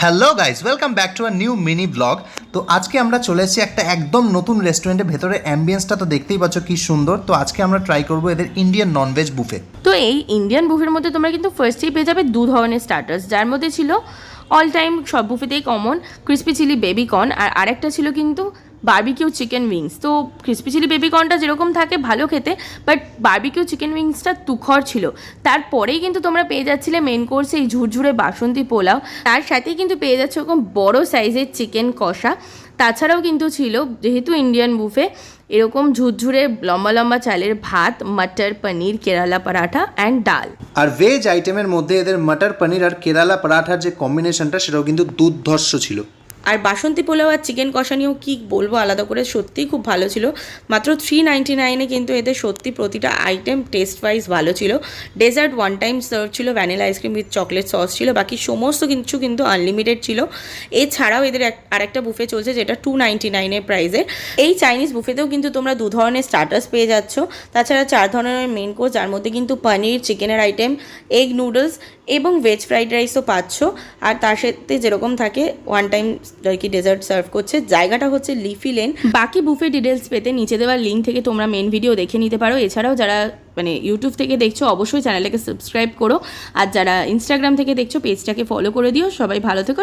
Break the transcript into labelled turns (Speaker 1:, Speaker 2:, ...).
Speaker 1: Hello guys, welcome back to a new mini blog. তো আজকে আমরা চলে এসেছি একটা একদম নতুন রেস্টুরেন্টের ভেতরে। অ্যাম্বিয়েন্সটা তো দেখতেই পাচ্ছ কি সুন্দর। তো আজকে আমরা ট্রাই করবো এদের ইন্ডিয়ান ননভেজ বুফে।
Speaker 2: তো এই ইন্ডিয়ান বুফের মধ্যে তোমরা কিন্তু ফার্স্টেই পেয়ে যাবে দু ধরনের স্টার্টার্স, যার মধ্যে ছিল অল টাইম সব বুফেতেই common crispy chilli baby corn, আর আরেকটা ছিল কিন্তু বারবিকিউ চিকেন উইংস। তো ক্রিসপি চিলি বেবি কর্নটা যেরকম থাকে ভালো খেতে, বাট বারবিকিউ চিকেন উইংসটা তুখর ছিল। তারপরেই কিন্তু তোমরা পেয়ে যাচ্ছিলে মেন কোর্সে এই ঝুরঝুরে বাসন্তী পোলাও, তার সাথেই কিন্তু পেয়ে যাচ্ছে ওরকম বড় সাইজের চিকেন কষা। তাছাড়াও কিন্তু ছিল, যেহেতু ইন্ডিয়ান বুফে, এরকম ঝুরঝুরে লম্বা লম্বা চালের ভাত, মটর পনির, কেরালা পরাঠা অ্যান্ড ডাল।
Speaker 1: আর ভেজ আইটেমের মধ্যে এদের মটর পনির আর কেরালা পরাঠার যে কম্বিনেশনটা সেটাও কিন্তু দুর্ধর্ষ ছিল।
Speaker 2: আর বাসন্তী পোলাও আর চিকেন কষা নিয়েও কী বলবো আলাদা করে, সত্যিই খুব ভালো ছিল। মাত্র 399-এ কিন্তু এদের সত্যি প্রতিটা আইটেম টেস্ট ওয়াইজ ভালো ছিল। ডেজার্ট ওয়ান টাইম সার্ভ ছিল, vanilla ice cream with chocolate sauce ছিল, বাকি সমস্ত কিছু কিন্তু আনলিমিটেড ছিল। এছাড়াও এদের আরেকটা বুফে চলছে যেটা 299-এর প্রাইসে। এই চাইনিজ বুফেতেও কিন্তু তোমরা দু ধরনের স্টার্টার্স পেয়ে যাচ্ছ, তাছাড়া 4 ধরনের মেন কোর্স, যার মধ্যে কিন্তু পনির, চিকেনের আইটেম, এগ নুডলস এবং ভেজ ফ্রাইড রাইসও পাচ্ছ। আর তার সাথে যেরকম থাকে ওয়ান টাইম আর কি ডেজার্ট সার্ভ করছে। জায়গাটা হচ্ছে লিফি লেন। বাকি বুফে ডিটেলস পেতে নিচে দেওয়ার লিঙ্ক থেকে তোমরা মেন ভিডিও দেখে নিতে পারো। এছাড়াও যারা ইউটিউব থেকে দেখছো অবশ্যই চ্যানেলটাকে সাবস্ক্রাইব করো, আর যারা ইনস্টাগ্রাম থেকে দেখছো পেজটাকে ফলো করে দিও। সবাই ভালো থেকো।